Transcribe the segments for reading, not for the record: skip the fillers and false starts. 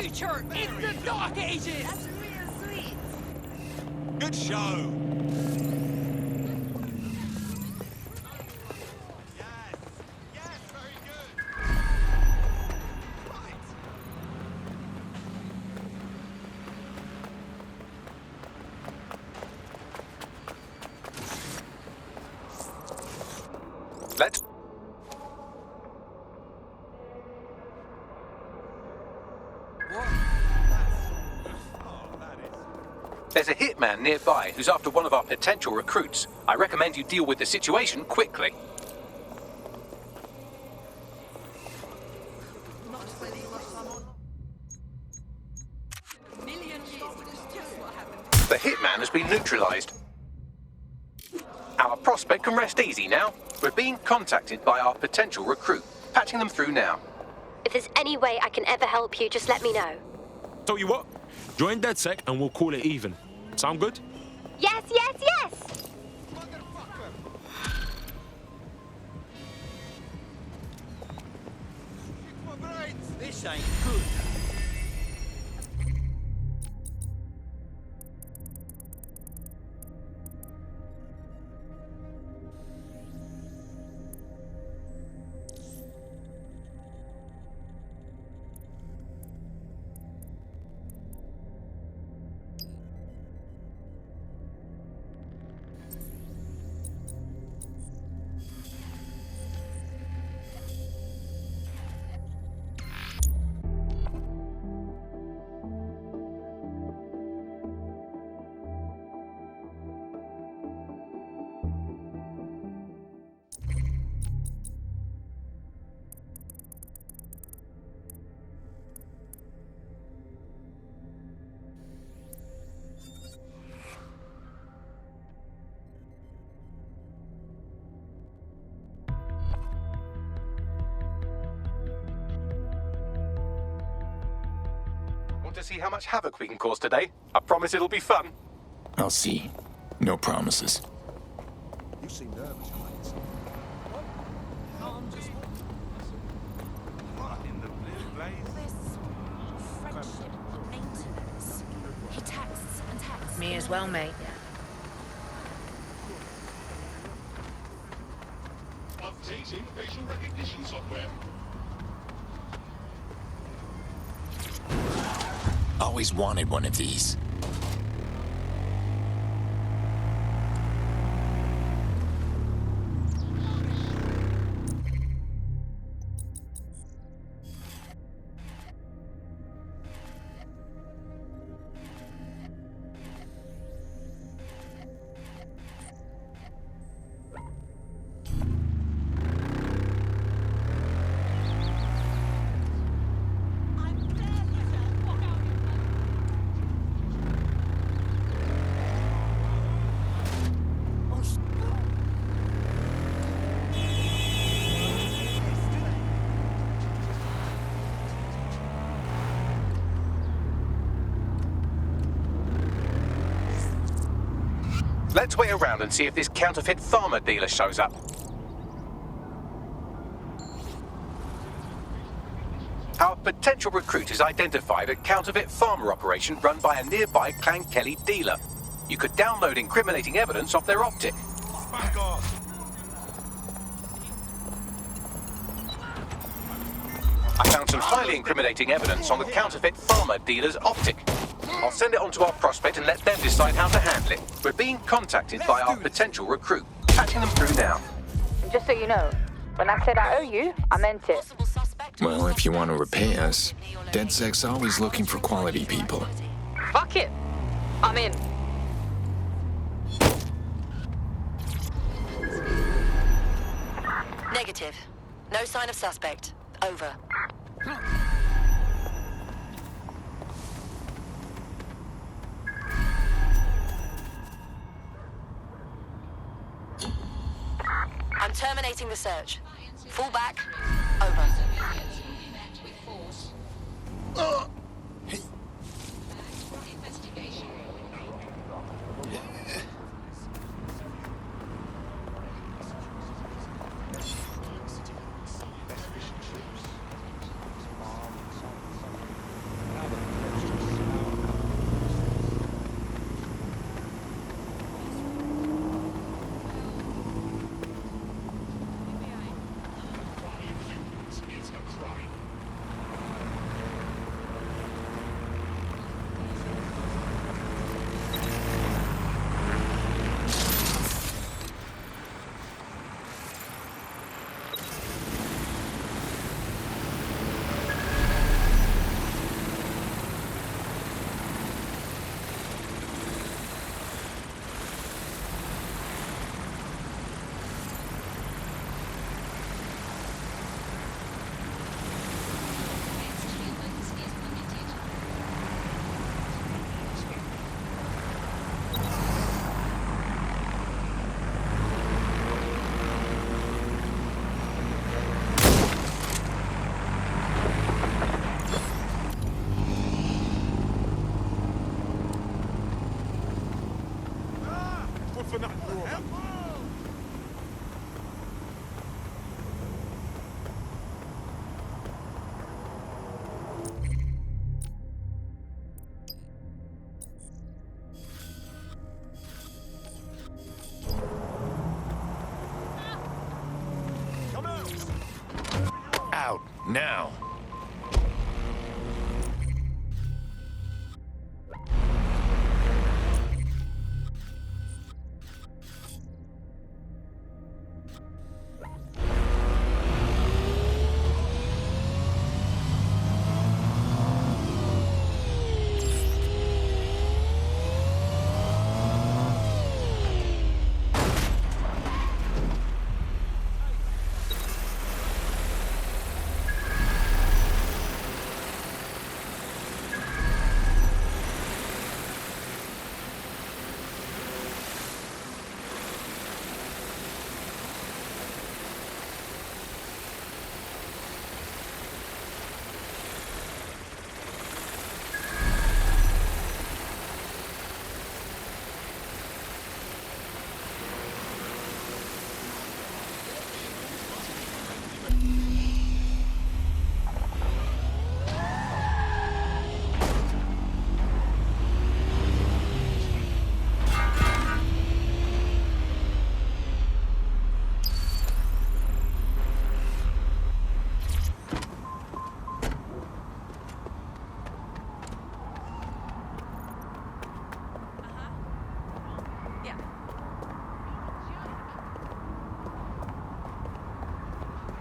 future in the Dark Ages! That's real sweet. Good show. Yes, very good. Right. Let's... There's a hitman nearby who's after one of our potential recruits. I recommend you deal with the situation quickly. The hitman has been neutralized. Our prospect can rest easy now. We're being contacted by our potential recruit. Patching them through now. If there's any way I can ever help you, just let me know. Tell you what, join DedSec and we'll call it even. Sound good? Yes, yes, yes! This ain't good. Want to see how much havoc we can cause today? I promise it'll be fun. I'll see. No promises. You seem nervous, Hines. I'm just... What in the blue blaze? Friendship, maintenance. He texts and texts. Me as well, mate. Updating facial recognition software. Always wanted one of these. Let's wait around and see if this counterfeit farmer dealer shows up. Our potential recruit has identified a counterfeit farmer operation run by a nearby Clan Kelly dealer. You could download incriminating evidence off their optic. Back off. I found some highly incriminating evidence on the counterfeit farmer dealer's optic. I'll send it on to our prospect and let them decide how to handle it. We're being contacted by our potential recruit. Patching them through now. Just so you know, when I said I owe you, I meant it. Well, if you want to repay us, DedSec's always looking for quality people. Fuck it. I'm in. Negative. No sign of suspect. Over. I'm terminating the search. Fall back. Over. Out now.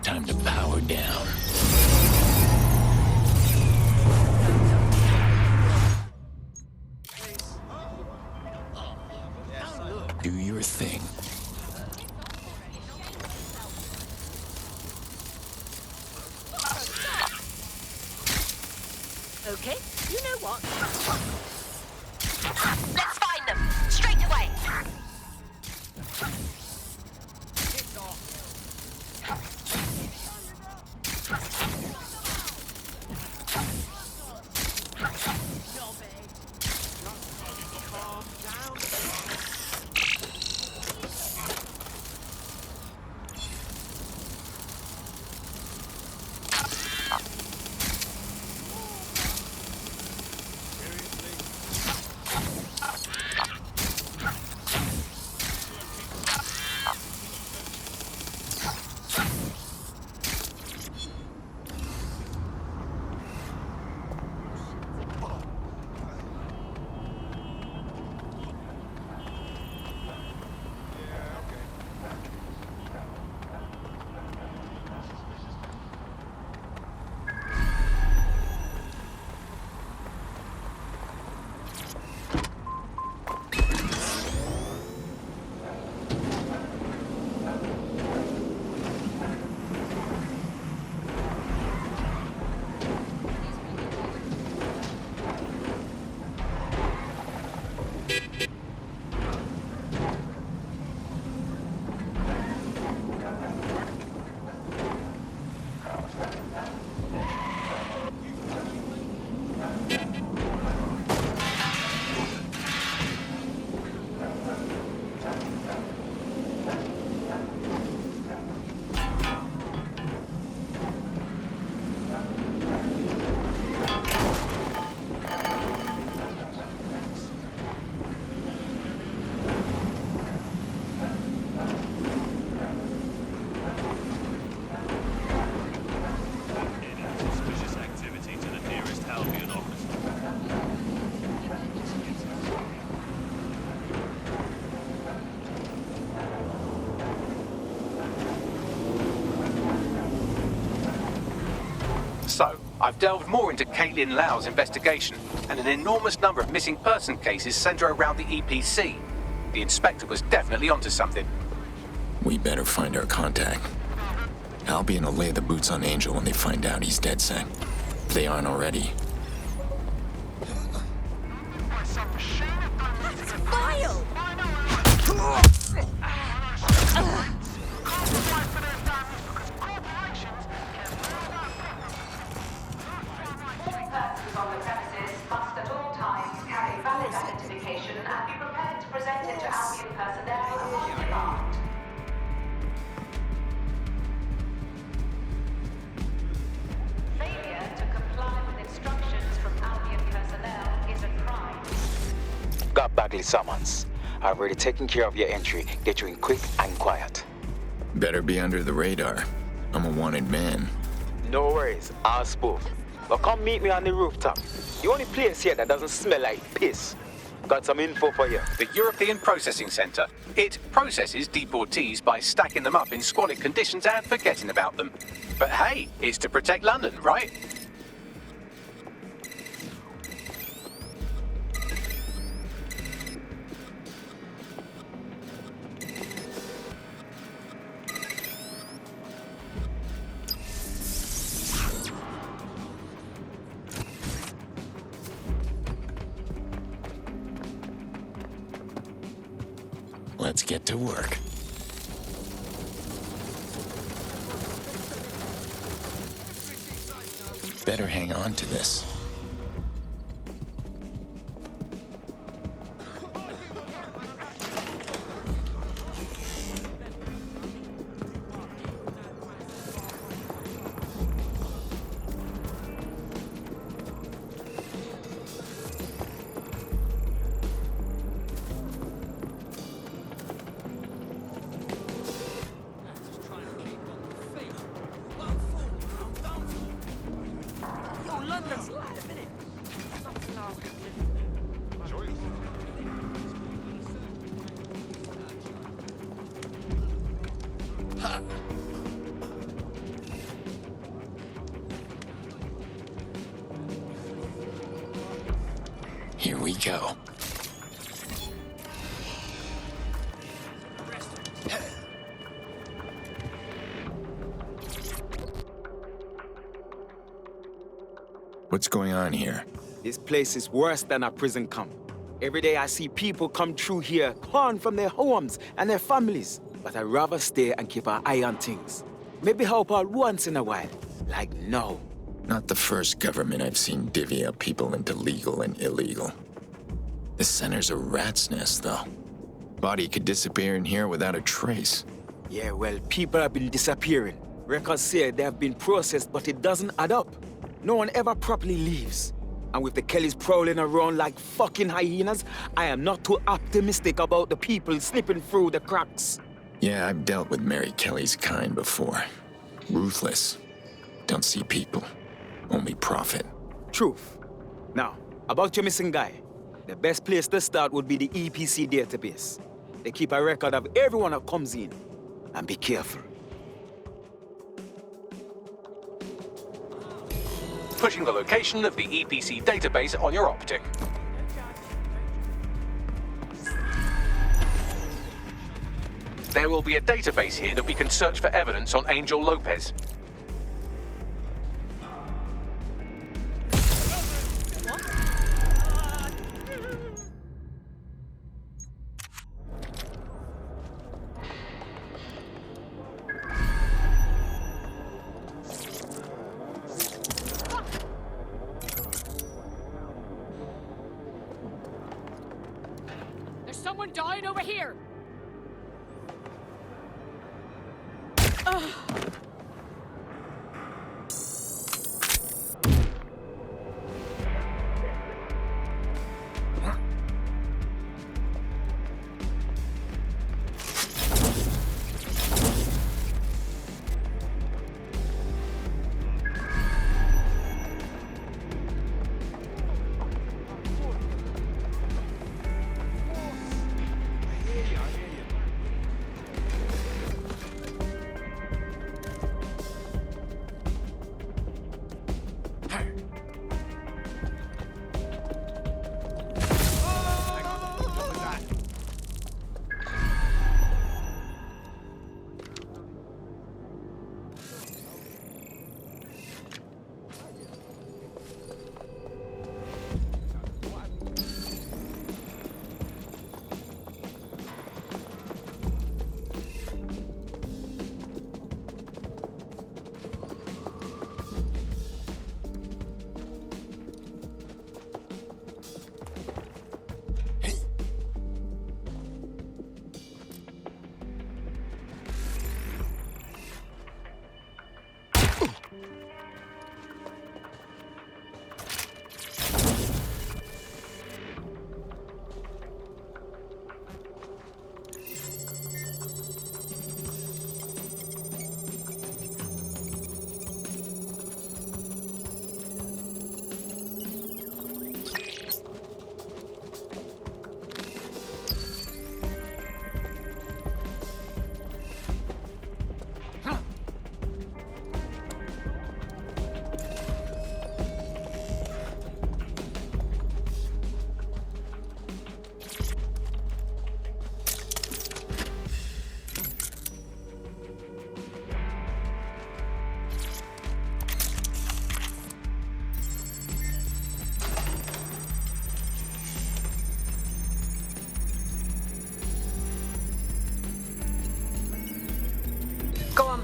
Time to power down. Do your thing. Okay, you know what? Let's find them. Straight away. So, I've delved more into Caitlin Lau's investigation, and an enormous number of missing person cases centre around the EPC. The inspector was definitely onto something. We better find our contact. Albion will lay the boots on Angel when they find out he's dead set. If they aren't already. Vile! Persons on the premises must at all times carry valid identification and be prepared to present it to Albion personnel Stop Bagley summons. I've already taken care of your entry. Get you in quick and quiet. Better be under the radar. I'm a wanted man. No worries, I'll spoof. But come meet me on the rooftop. The only place here that doesn't smell like piss. Got some info for you. The European Processing Centre. It processes deportees by stacking them up in squalid conditions and forgetting about them. But hey, it's to protect London, right? Let's get to work. Better hang on to this. London's live, innit? Here we go. What's going on here? This place is worse than a prison camp. Every day I see people come through here, torn from their homes and their families. But I'd rather stay and keep an eye on things. Maybe help out once in a while. Like now. Not the first government I've seen divvy up people into legal and illegal. This center's a rat's nest, though. Body could disappear in here without a trace. Yeah, well, people have been disappearing. Records say they have been processed, but it doesn't add up. No one ever properly leaves. And with the Kellys prowling around like fucking hyenas, I am not too optimistic about the people slipping through the cracks. Yeah, I've dealt with Mary Kelly's kind before. Ruthless. Don't see people. Only profit. Truth. Now, about your missing guy. The best place to start would be the EPC database. They keep a record of everyone that comes in. And be careful. Pushing the location of the EPC database on your optic. There will be a database here that we can search for evidence on Angel Lopez. There's someone dying over here.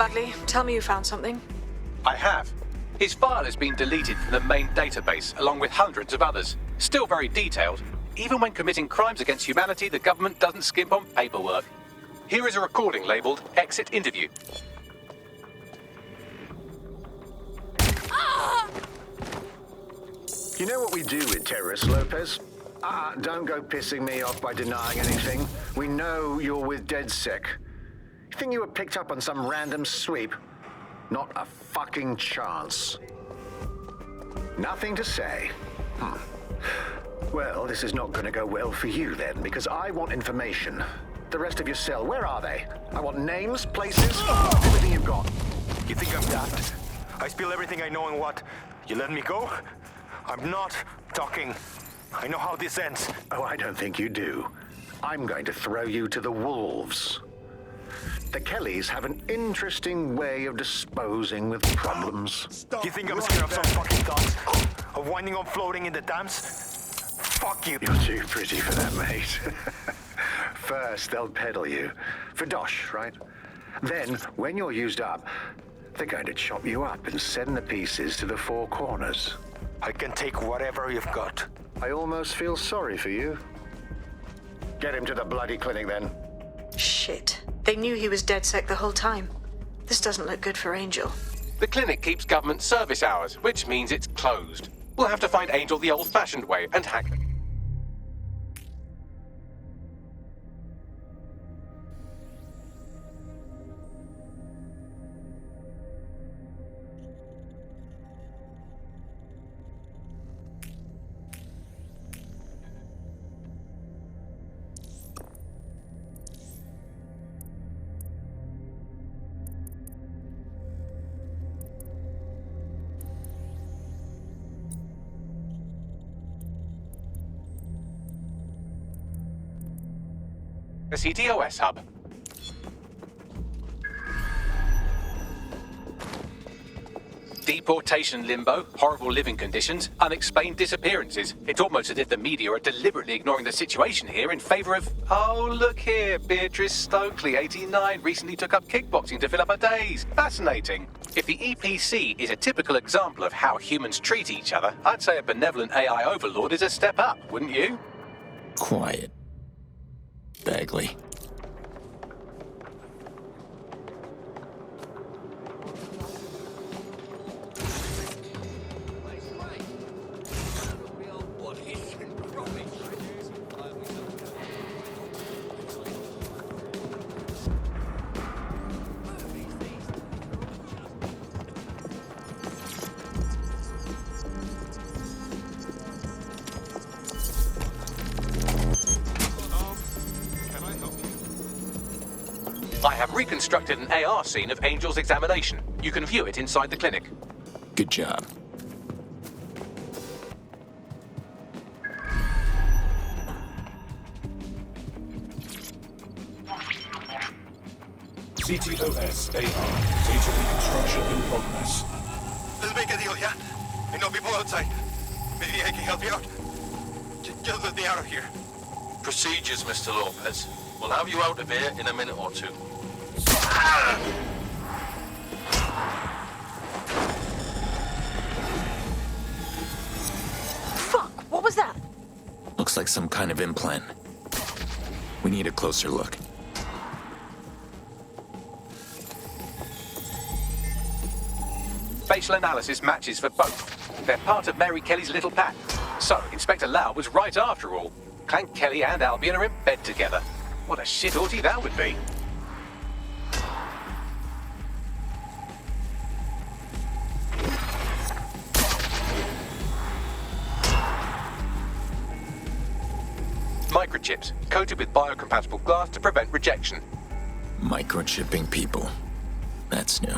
Bagley. Tell me you found something. I have. His file has been deleted from the main database, along with hundreds of others. Still very detailed. Even when committing crimes against humanity, the government doesn't skimp on paperwork. Here is a recording labeled Exit Interview. You know what we do with terrorists, Lopez? Don't go pissing me off by denying anything. We know you're with DedSec. You think you were picked up on some random sweep? Not a fucking chance. Nothing to say. Well, this is not going to go well for you then, because I want information. The rest of your cell, where are they? I want names, places, everything you've got. You think I'm daft? I spill everything I know and what? You let me go? I'm not talking. I know how this ends. Oh, I don't think you do. I'm going to throw you to the wolves. The Kellys have an interesting way of disposing with problems. You think I'm scared of some fucking thoughts? Of winding up floating in the dams? Fuck you. You're too pretty for that, mate. First, they'll peddle you. For dosh, right? Then, when you're used up, they're going to chop you up and send the pieces to the four corners. I can take whatever you've got. I almost feel sorry for you. Get him to the bloody clinic, then. Shit. They knew he was DedSec the whole time. This doesn't look good for Angel. The clinic keeps government service hours, which means it's closed. We'll have to find Angel the old-fashioned way and hack them. The CTOS hub. Deportation limbo, horrible living conditions, unexplained disappearances. It's almost as if the media are deliberately ignoring the situation here in favor of... Oh, look here, Beatrice Stokely, 89, recently took up kickboxing to fill up her days. Fascinating. If the EPC is a typical example of how humans treat each other, I'd say a benevolent AI overlord is a step up, wouldn't you? Quiet. Bagley. I have reconstructed an AR scene of Angel's examination. You can view it inside the clinic. Good job. CTOS AR. Data reconstruction in progress. Let's make a deal, yeah? I know people outside. Maybe I can help you out. Just let me out of here. Procedures, Mr. Lopez. We'll have you out of here in a minute or two. Fuck! What was that? Looks like some kind of implant. We need a closer look. Facial analysis matches for both. They're part of Mary Kelly's little pack. So, Inspector Lau was right after all. Clank Kelly and Albion are in bed together. What a shit orgy that would be. Microchips, coated with biocompatible glass to prevent rejection. Microchipping people. That's new.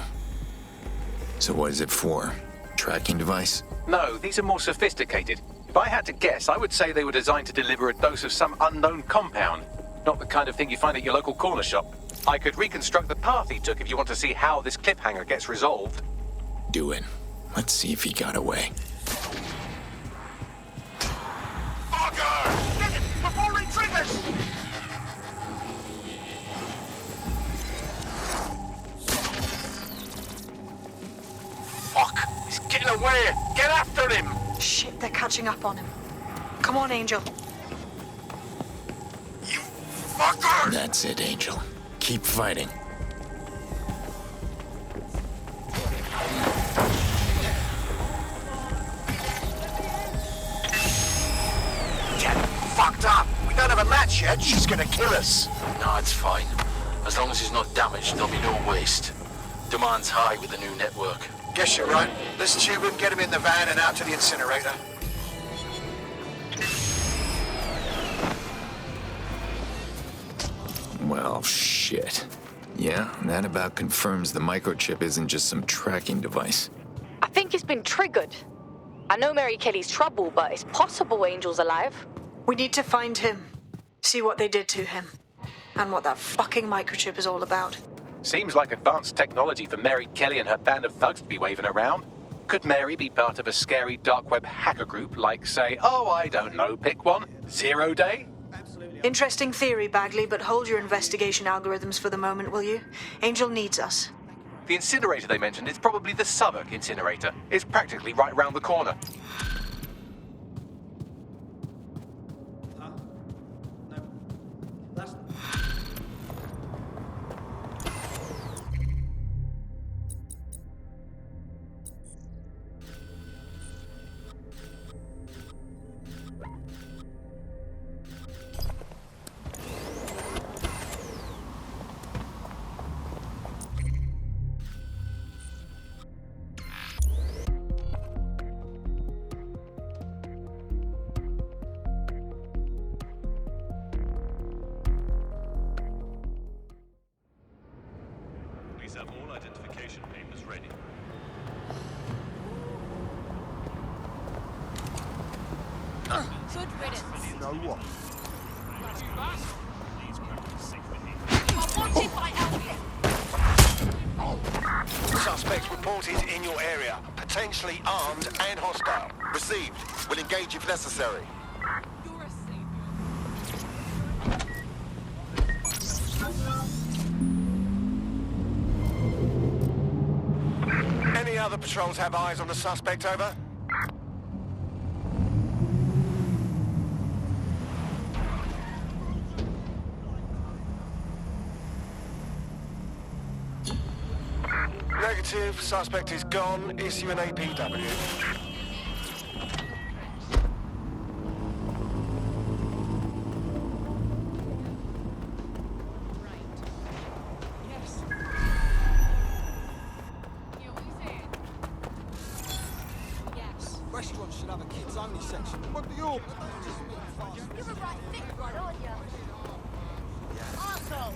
So what is it for? Tracking device? No, these are more sophisticated. If I had to guess, I would say they were designed to deliver a dose of some unknown compound. Not the kind of thing you find at your local corner shop. I could reconstruct the path he took if you want to see how this cliffhanger gets resolved. Do it. Let's see if he got away. Fucker! Get it before he triggers! catching up on him. Come on, Angel. You fucker! That's it, Angel. Keep fighting. Get fucked up! We don't have a match yet. She's gonna kill us. No, it's fine. As long as he's not damaged, there'll be no waste. Demand's high with the new network. Guess you're right. Let's tube him, get him in the van and out to the incinerator. Well, shit. Yeah, that about confirms the microchip isn't just some tracking device. I think it's been triggered. I know Mary Kelly's trouble, but it's possible Angel's alive. We need to find him. See what they did to him. And what that fucking microchip is all about. Seems like advanced technology for Mary Kelly and her band of thugs to be waving around. Could Mary be part of a scary dark web hacker group like, say, oh, I don't know, pick one, 0 Day? Interesting theory, Bagley, but hold your investigation algorithms for the moment, will you? Angel needs us. The incinerator they mentioned is probably the Southwark incinerator. It's practically right round the corner. Please have all identification papers ready. Good riddance. You know what? I'm wanted by Elvis. Suspects reported in your area. Potentially armed and hostile. Received. Will engage if necessary. You're a savior. Any other patrols have eyes on the suspect, over? Negative. Suspect is gone. Issue an APW. Restaurants should have a kids-only section. What do you? You're a right thick one, aren't you? Arsehole!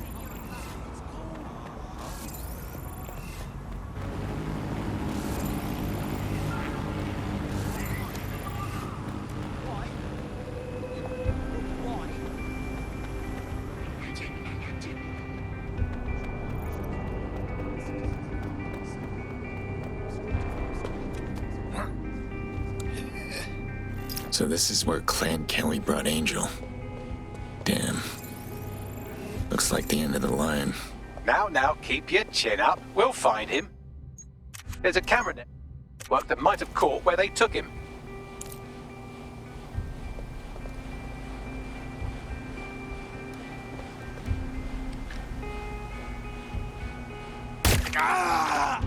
So this is where Clan Kelly brought Angel. Damn. Looks like the end of the line. Now, keep your chin up. We'll find him. There's a camera network that might have caught where they took him. Ah!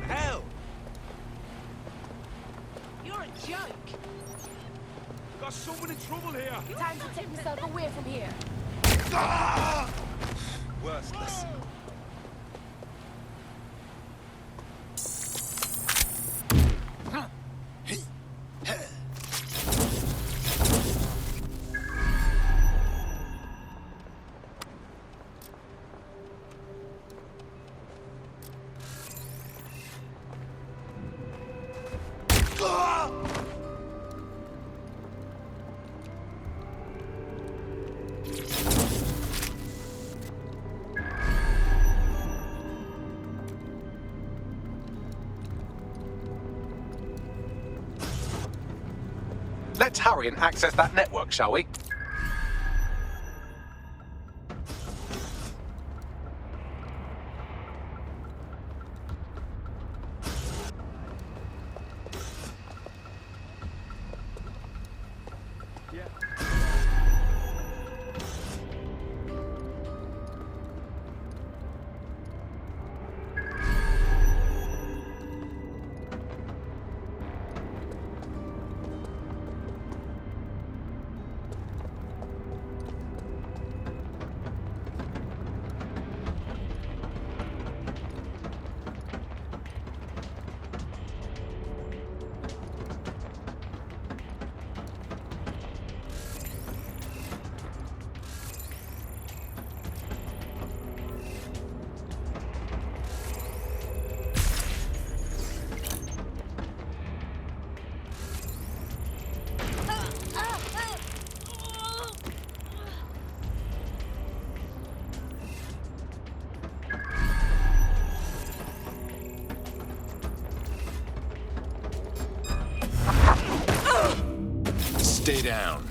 Hell! You're a joke. Got someone in trouble here. Time to take myself away from here. Ah! Worthless. Let's hurry and access that network, shall we? Stay down.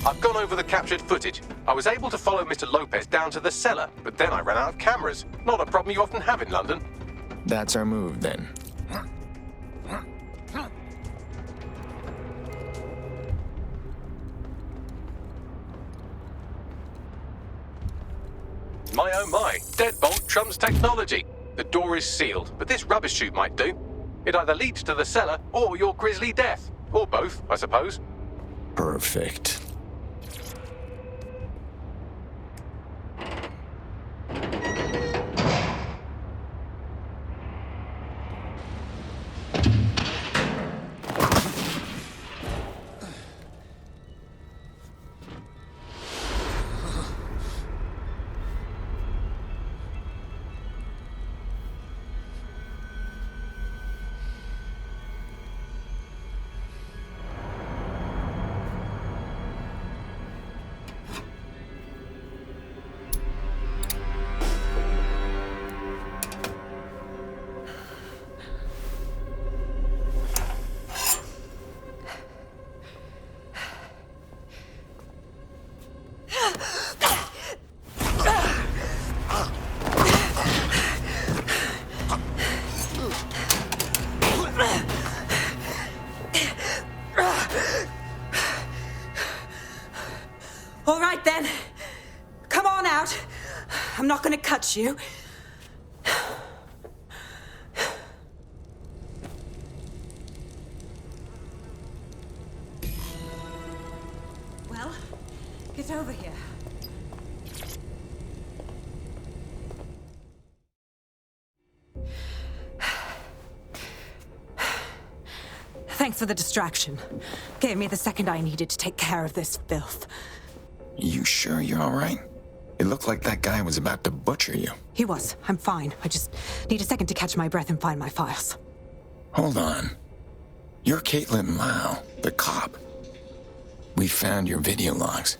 I've gone over the captured footage. I was able to follow Mr. Lopez down to the cellar, but then I ran out of cameras. Not a problem you often have in London. That's our move, then. My oh my, deadbolt trumps technology. The door is sealed, but this rubbish chute might do. It either leads to the cellar or your grisly death. Or both, I suppose. Perfect. All right, then. Come on out. I'm not gonna cut you. Well, get over here. Thanks for the distraction. Gave me the second I needed to take care of this filth. You sure you're all right? It looked like that guy was about to butcher you. He was. I'm fine. I just need a second to catch my breath and find my files. Hold on. You're Caitlin Lau, the cop. We found your video logs.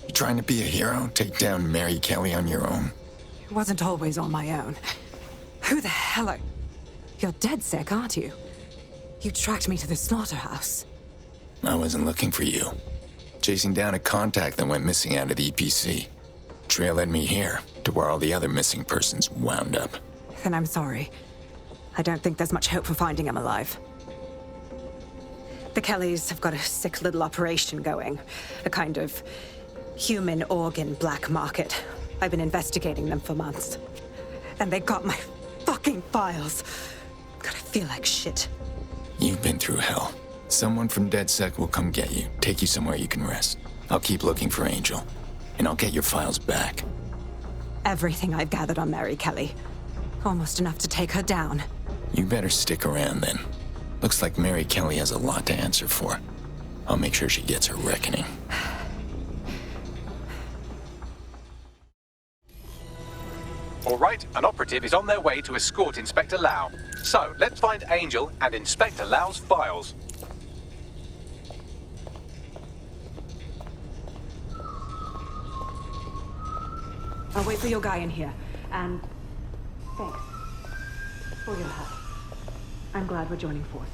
You trying to be a hero? Take down Mary Kelly on your own? It wasn't always on my own. Who the hell are... You're dead sick, aren't you? You tracked me to the slaughterhouse. I wasn't looking for you. Chasing down a contact that went missing out of the EPC. Trail led me here, to where all the other missing persons wound up. Then I'm sorry. I don't think there's much hope for finding him alive. The Kellys have got a sick little operation going. A kind of human organ black market. I've been investigating them for months. And they got my fucking files. God, I feel like shit. You've been through hell. Someone from DedSec will come get you, take you somewhere you can rest. I'll keep looking for Angel, and I'll get your files back. Everything I've gathered on Mary Kelly. Almost enough to take her down. You better stick around then. Looks like Mary Kelly has a lot to answer for. I'll make sure she gets her reckoning. All right, an operative operative is on their way to escort Inspector Lau. So, let's find Angel and Inspector Lau's files. I'll wait for your guy in here. And thanks for your help. I'm glad we're joining forces.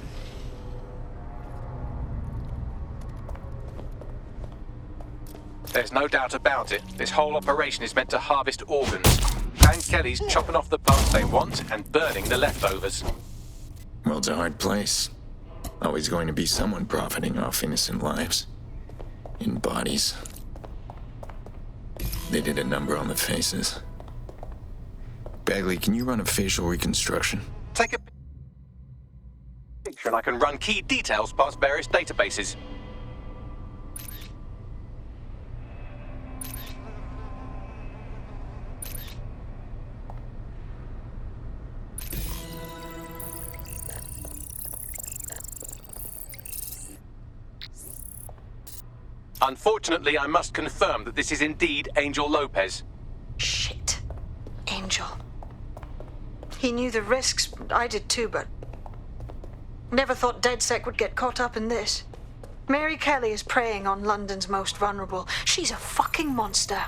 There's no doubt about it. This whole operation is meant to harvest organs. And Kelly's chopping off the parts they want and burning the leftovers. World's a hard place. Always going to be someone profiting off innocent lives. In bodies. They did a number on the faces. Bagley, can you run a facial reconstruction? Take a picture and I can run key details past various databases. Unfortunately, I must confirm that this is indeed Angel Lopez. Shit. Angel. He knew the risks. I did too, but... never thought DedSec would get caught up in this. Mary Kelly is preying on London's most vulnerable. She's a fucking monster.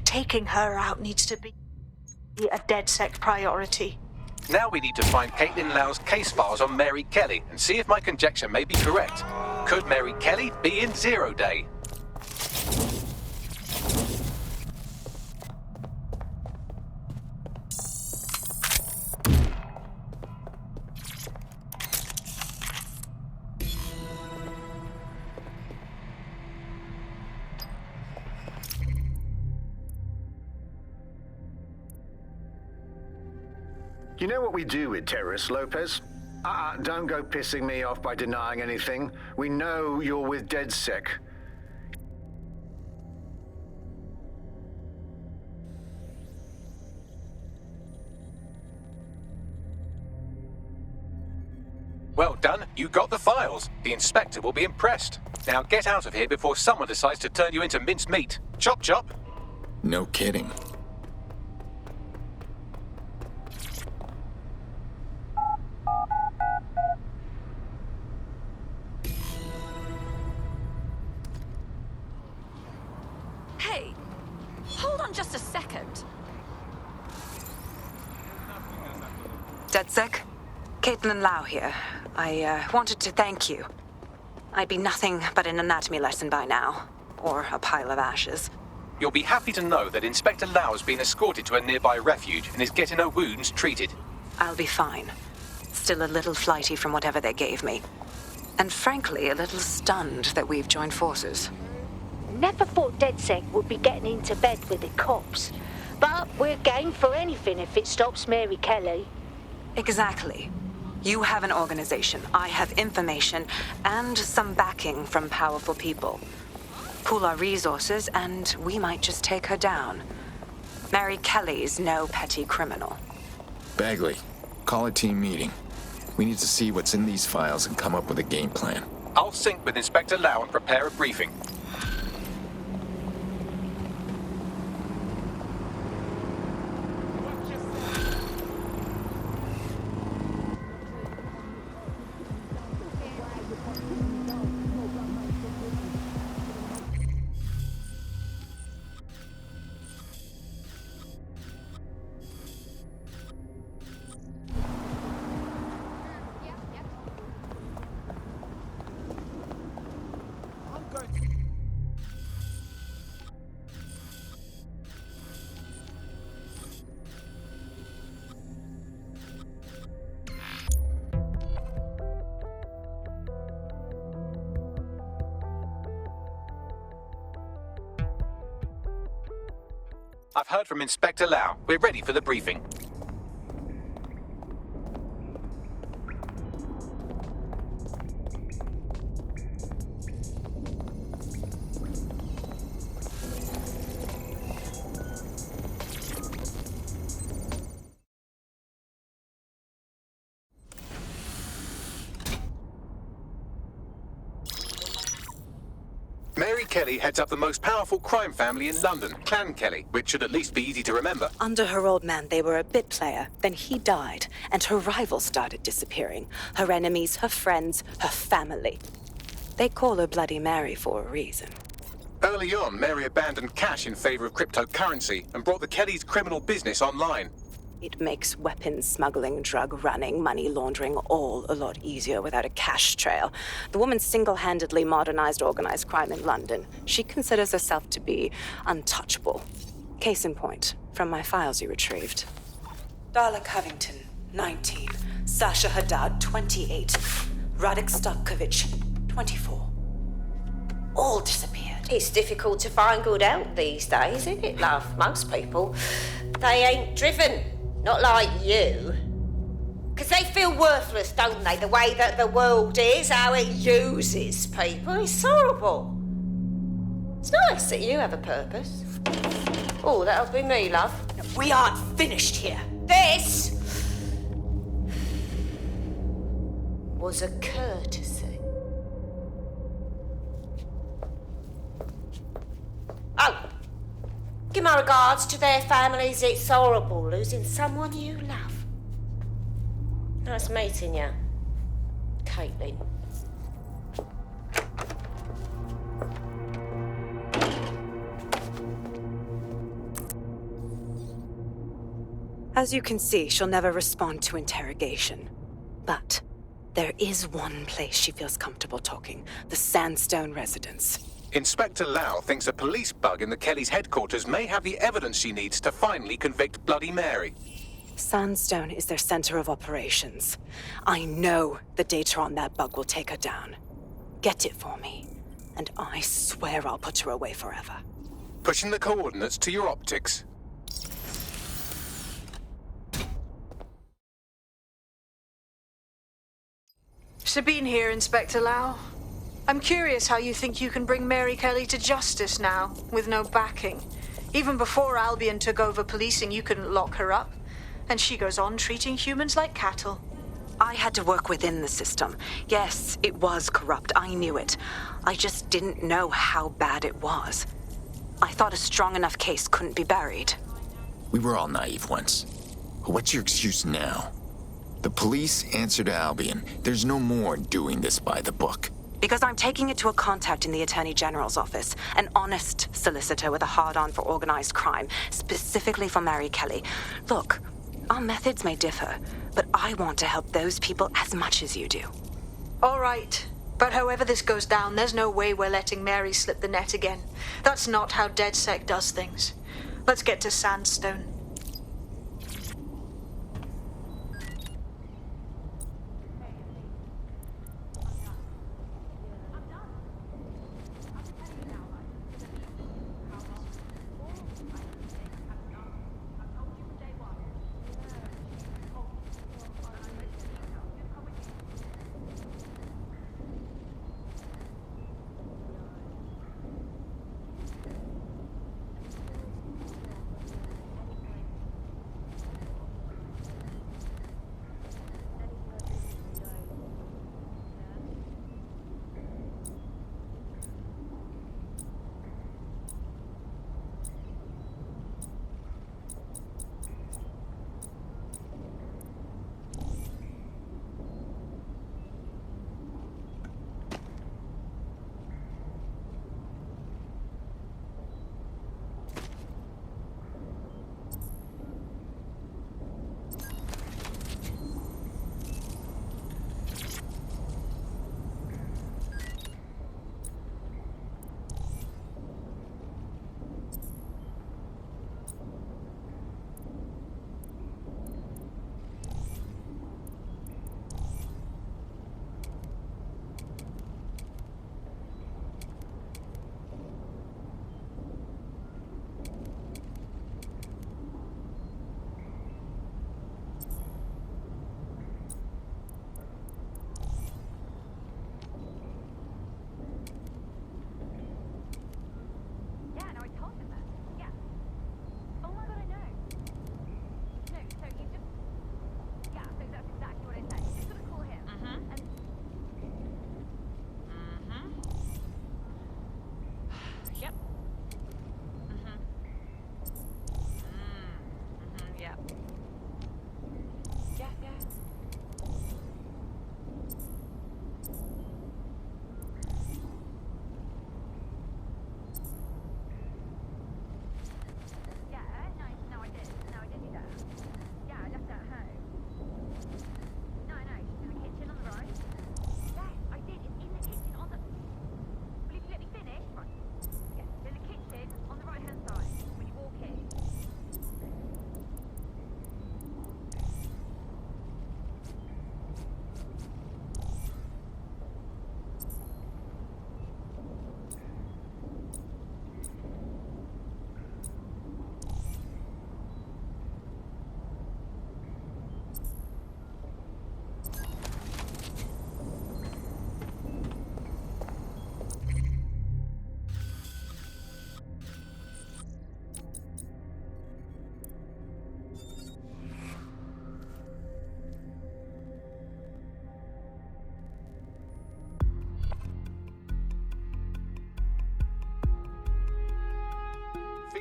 Taking her out needs to be a DedSec priority. Now we need to find Caitlin Lau's case files on Mary Kelly and see if my conjecture may be correct. Could Mary Kelly be in Zero Day? You know what we do with terrorists, Lopez? Don't go pissing me off by denying anything. We know you're with DedSec. Well done, you got the files. The inspector will be impressed. Now get out of here before someone decides to turn you into minced meat. Chop chop. No kidding. Hey, hold on just a second. DedSec? Caitlin Lau here. I wanted to thank you. I'd be nothing but an anatomy lesson by now. Or a pile of ashes. You'll be happy to know that Inspector Lau has been escorted to a nearby refuge and is getting her wounds treated. I'll be fine. Still a little flighty from whatever they gave me. And frankly, a little stunned that we've joined forces. Never thought DedSec would be getting into bed with the cops. But we're game for anything if it stops Mary Kelly. Exactly. You have an organization, I have information, and some backing from powerful people. Pool our resources, and we might just take her down. Mary Kelly's no petty criminal. Bagley, call a team meeting. We need to see what's in these files and come up with a game plan. I'll sync with Inspector Lau and prepare a briefing. I've heard from Inspector Lau. We're ready for the briefing. Mary Kelly heads up the most powerful crime family in London, Clan Kelly, which should at least be easy to remember. Under her old man, they were a bit player. Then he died, and her rivals started disappearing. Her enemies, her friends, her family. They call her Bloody Mary for a reason. Early on, Mary abandoned cash in favor of cryptocurrency and brought the Kellys' criminal business online. It makes weapons smuggling, drug running, money laundering all a lot easier without a cash trail. The woman single-handedly modernized organized crime in London. She considers herself to be untouchable. Case in point, from my files you retrieved. Darla Covington, 19. Sasha Haddad, 28. Radek Stokovich, 24. All disappeared. It's difficult to find good help these days, isn't it, love? Most people, they ain't driven. Not like you. Because they feel worthless, don't they? The way that the world is, how it uses people. It's horrible. It's nice that you have a purpose. Oh, that'll be me, love. We aren't finished here. This was a courtesy. Oh. Give my regards to their families. It's horrible losing someone you love. Nice meeting you, Caitlin. As you can see, she'll never respond to interrogation. But there is one place she feels comfortable talking, the Sandstone residence. Inspector Lau thinks a police bug in the Kellys' headquarters may have the evidence she needs to finally convict Bloody Mary. Sandstone is their center of operations. I know the data on that bug will take her down. Get it for me, and I swear I'll put her away forever. Pushing the coordinates to your optics. Sabine here, Inspector Lau. I'm curious how you think you can bring Mary Kelly to justice now, with no backing. Even before Albion took over policing, you couldn't lock her up. And she goes on treating humans like cattle. I had to work within the system. Yes, it was corrupt. I knew it. I just didn't know how bad it was. I thought a strong enough case couldn't be buried. We were all naive once. What's your excuse now? The police answer to Albion. There's no more doing this by the book. Because I'm taking it to a contact in the Attorney General's office, an honest solicitor with a hard-on for organized crime, specifically for Mary Kelly. Look, our methods may differ, but I want to help those people as much as you do. All right. But however this goes down, there's no way we're letting Mary slip the net again. That's not how DedSec does things. Let's get to Sandstone.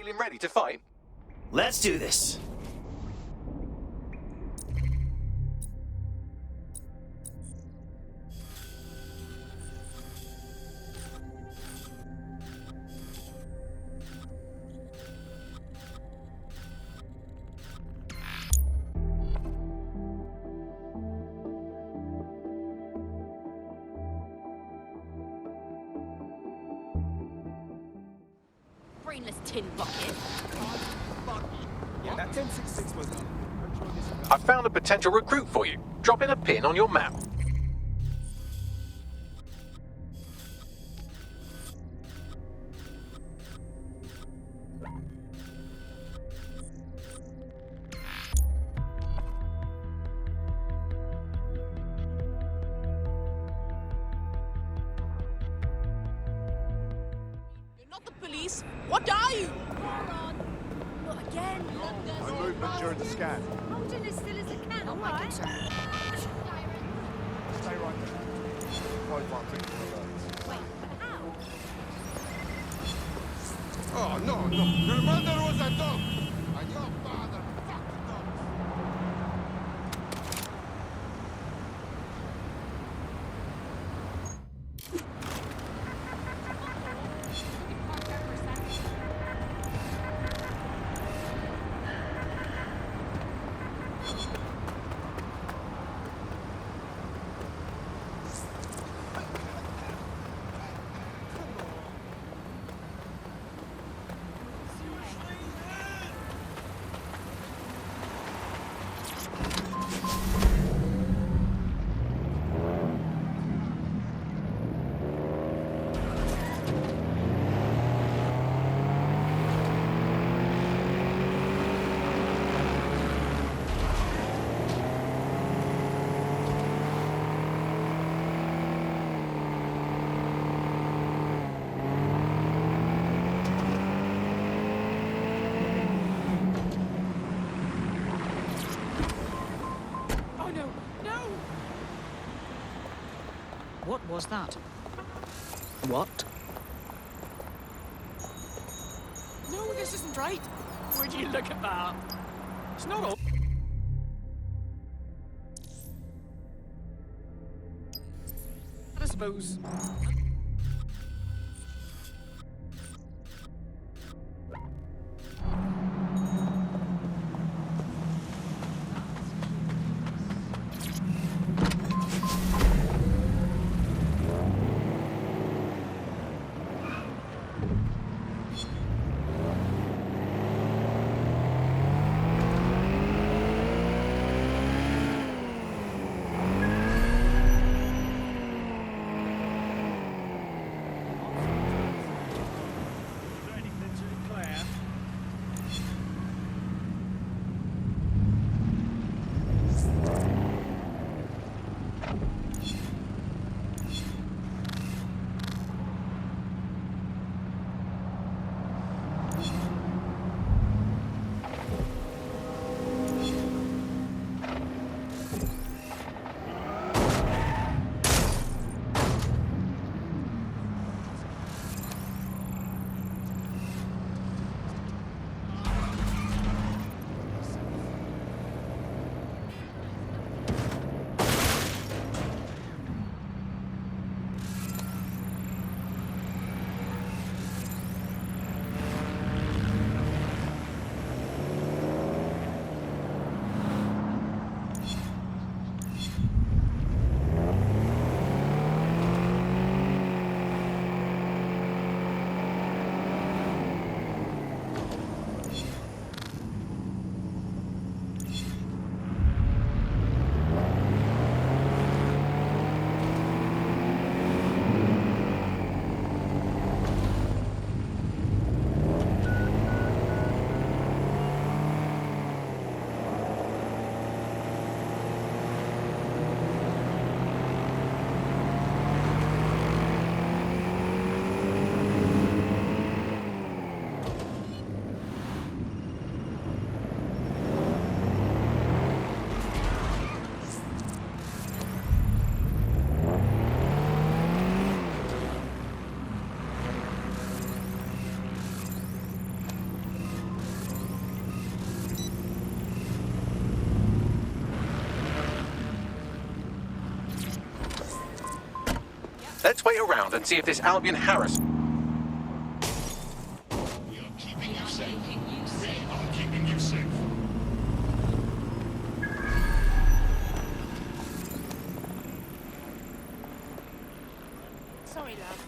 Feeling ready to fight? Let's do this. Brainless tin bucket. Yeah, that 1066 was. I found a potential recruit for you. Drop in a pin on your map. Not the police. What are you? Not again. No movement during the scan. Holding as still as it can. Not my concern. Stay right there. Profile ticket for alerts. Wait, but how? Oh, no, no. Your mother was a dog. And your father fucked dogs. Oh no, no! What was that? What? No, this isn't right. Would you look at that? It's not all. I suppose. Let's wait around and see if this Albion Harris... Keeping you safe. We are keeping you safe. Sorry, love.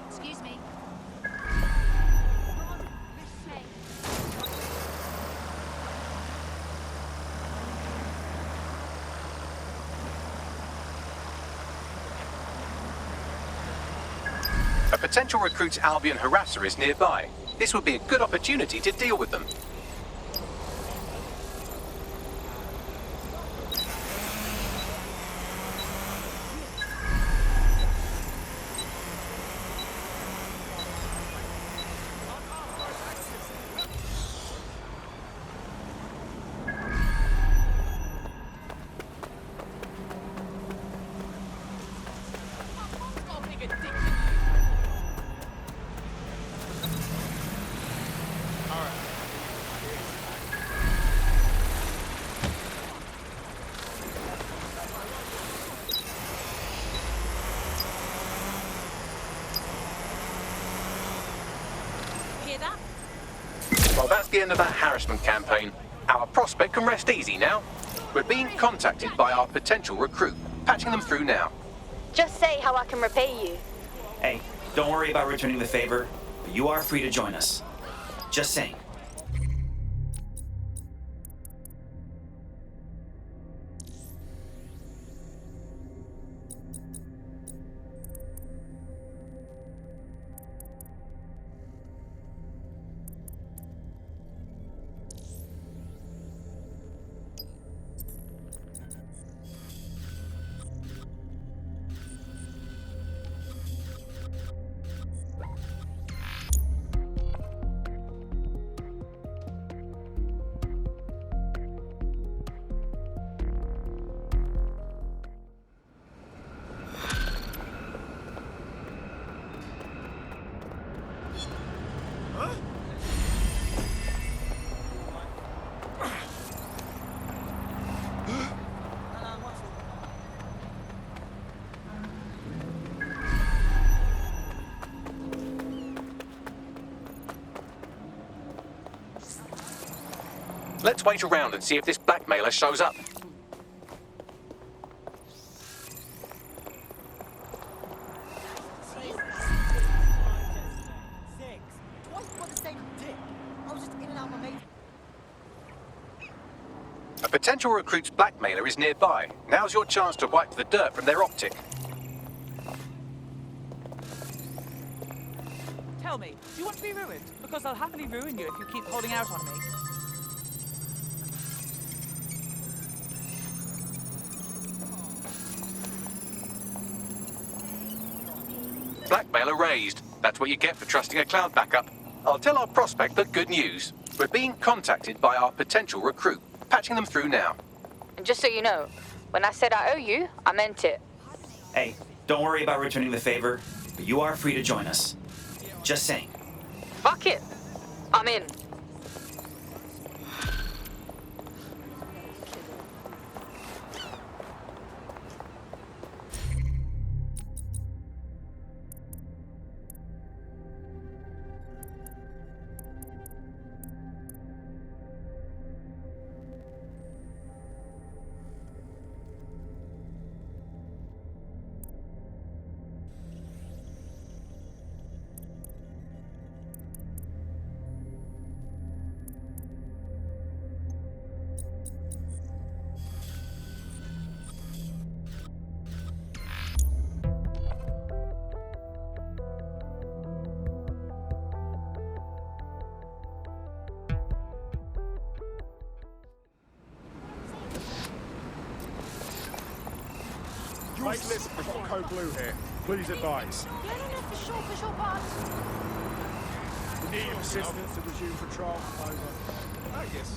Excuse me. A potential recruit's Albion harasser is nearby. This would be a good opportunity to deal with them. Hear that? Well, that's the end of that harassment campaign. Our prospect can rest easy now. We're being contacted by our potential recruit. Patching them through now. Just say how I can repay you. Hey, don't worry about returning the favor, but you are free to join us. Just saying. Let's wait around and see if this blackmailer shows up. A potential recruit's blackmailer is nearby. Now's your chance to wipe the dirt from their optic. Tell me, do you want to be ruined? Because I'll happily ruin you if you keep holding out on me. Blackmailer raised. That's what you get for trusting a cloud backup. I'll tell our prospect the good news. We're being contacted by our potential recruit. Patching them through now. And just so you know, when I said I owe you, I meant it. Hey, don't worry about returning the favor, but you are free to join us. Just saying. Fuck it. I'm in. Make list for Code Blue here. Please advise. Yeah, no, for sure, but... We need assistance to resume patrol. Over. Oh, yes.